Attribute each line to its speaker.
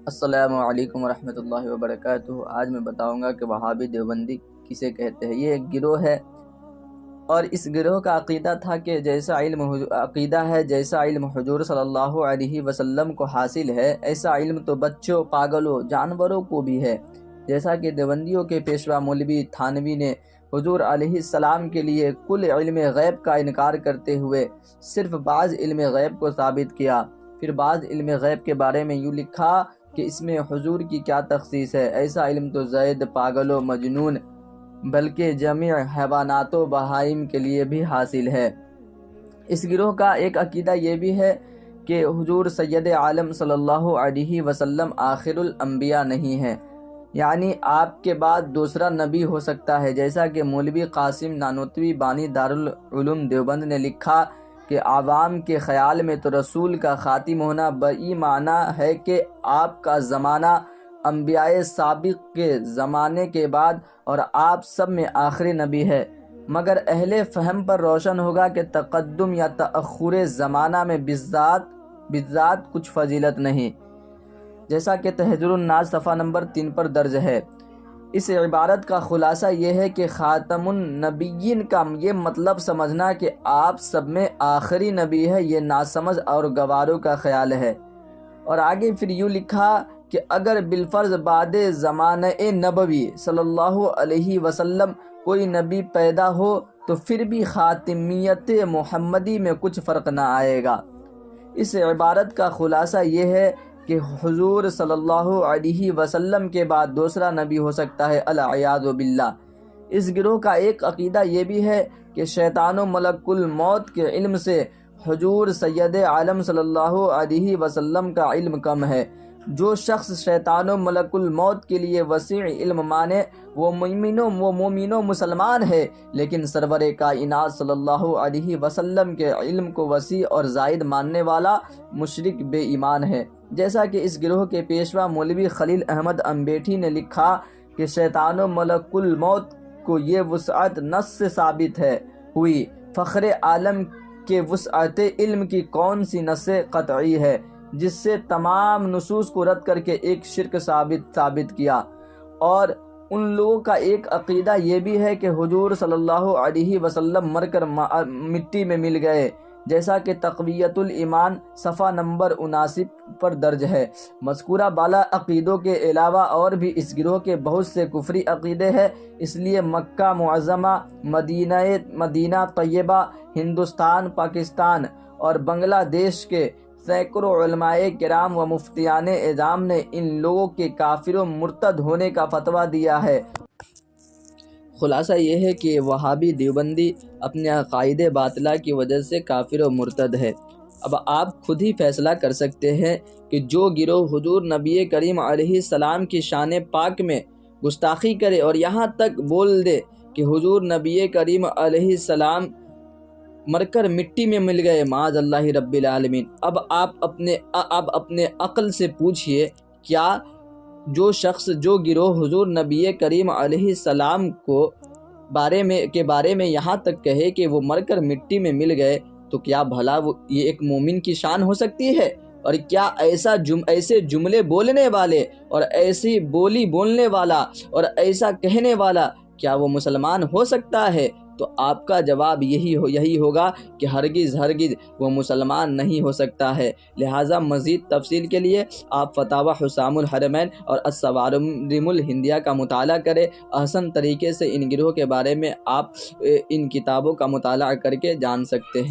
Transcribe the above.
Speaker 1: السلام علیکم ورحمۃ اللہ وبرکاتہ۔ آج میں بتاؤں گا کہ وہابی دیوبندی کسے کہتے ہیں۔ یہ ایک گروہ ہے اور اس گروہ کا عقیدہ تھا کہ جیسا علم حضور صلی اللہ علیہ وسلم کو حاصل ہے، ایسا علم تو بچوں، پاگلوں، جانوروں کو بھی ہے۔ جیسا کہ دیوبندیوں کے پیشوا مولوی تھانوی نے حضور علیہ السلام کے لیے کل علم غیب کا انکار کرتے ہوئے صرف بعض علم غیب کو ثابت کیا، پھر بعض علم غیب کے بارے میں یوں لکھا کہ اس میں حضور کی کیا تخصیص ہے، ایسا علم تو زید، پاگل و مجنون بلکہ جمیع حیوانات و بہائم کے لیے بھی حاصل ہے۔ اس گروہ کا ایک عقیدہ یہ بھی ہے کہ حضور سید عالم صلی اللہ علیہ وسلم آخر الانبیاء نہیں ہیں، یعنی آپ کے بعد دوسرا نبی ہو سکتا ہے، جیسا کہ مولوی قاسم نانوتوی بانی دارالعلوم دیوبند نے لکھا کہ عوام کے خیال میں تو رسول کا خاتم ہونا بئی معنی ہے کہ آپ کا زمانہ انبیاء سابق کے زمانے کے بعد اور آپ سب میں آخری نبی ہے، مگر اہل فہم پر روشن ہوگا کہ تقدم یا تأخر زمانہ میں بالذات کچھ فضیلت نہیں، جیسا کہ تحذیر الناس صفحہ نمبر 3 پر درج ہے۔ اس عبارت کا خلاصہ یہ ہے کہ خاتم النبیین کا یہ مطلب سمجھنا کہ آپ سب میں آخری نبی ہے، یہ ناسمجھ اور گواروں کا خیال ہے۔ اور آگے پھر یوں لکھا کہ اگر بالفرض بعد زمانہ نبوی صلی اللہ علیہ وسلم کوئی نبی پیدا ہو تو پھر بھی خاتمیت محمدی میں کچھ فرق نہ آئے گا۔ اس عبارت کا خلاصہ یہ ہے کہ حضور صلی اللہ علیہ وسلم کے بعد دوسرا نبی ہو سکتا ہے، العیاذ باللہ۔ اس گروہ کا ایک عقیدہ یہ بھی ہے کہ شیطان و ملک الموت کے علم سے حضور سید عالم صلی اللہ علیہ وسلم کا علم کم ہے۔ جو شخص شیطان و ملک الموت کے لیے وسیع علم مانے وہ مومن و مسلمان ہے، لیکن سرور کائنات صلی اللہ علیہ وسلم کے علم کو وسیع اور زائد ماننے والا مشرک بے ایمان ہے۔ جیسا کہ اس گروہ کے پیشوا مولوی خلیل احمد امبیٹھی نے لکھا کہ شیطان و ملک الموت کو یہ وسعت نص سے ثابت ہوئی، فخر عالم کے وسعت علم کی کون سی نص قطعی ہے جس سے تمام نصوص کو رد کر کے ایک شرک ثابت کیا۔ اور ان لوگوں کا ایک عقیدہ یہ بھی ہے کہ حضور صلی اللہ علیہ وسلم مر کر مٹی میں مل گئے، جیسا کہ تقویت الایمان صفحہ نمبر 79 پر درج ہے۔ مذکورہ بالا عقیدوں کے علاوہ اور بھی اس گروہ کے بہت سے کفری عقیدے ہیں، اس لیے مکہ معظمہ، مدینہ طیبہ، ہندوستان، پاکستان اور بنگلہ دیش کے سینکڑوں علماء کرام و مفتیان اعظام نے ان لوگوں کے کافر و مرتد ہونے کا فتویٰ دیا ہے۔ خلاصہ یہ ہے کہ وہابی دیوبندی اپنے عقائد باطلہ کی وجہ سے کافر و مرتد ہے۔ اب آپ خود ہی فیصلہ کر سکتے ہیں کہ جو گروہ حضور نبی کریم علیہ السلام کی شان پاک میں گستاخی کرے اور یہاں تک بول دے کہ حضور نبی کریم علیہ السلام مر کر مٹی میں مل گئے، معاذ اللہ رب العالمین، اب آپ اپنے عقل سے پوچھئے، کیا جو گروہ حضور نبی کریم علیہ السلام کے بارے میں یہاں تک کہے کہ وہ مر کر مٹی میں مل گئے، تو کیا بھلا یہ ایک مومن کی شان ہو سکتی ہے؟ اور کیا ایسے جملے بولنے والے اور ایسی بولی بولنے والا اور ایسا کہنے والا کیا وہ مسلمان ہو سکتا ہے؟ تو آپ کا جواب یہی ہوگا کہ ہرگز وہ مسلمان نہیں ہو سکتا ہے۔ لہٰذا مزید تفصیل کے لیے آپ فتاوی حسام الحرمین اور الصوارم الہندیہ کا مطالعہ کریں۔ احسن طریقے سے ان گروہ کے بارے میں آپ ان کتابوں کا مطالعہ کر کے جان سکتے ہیں۔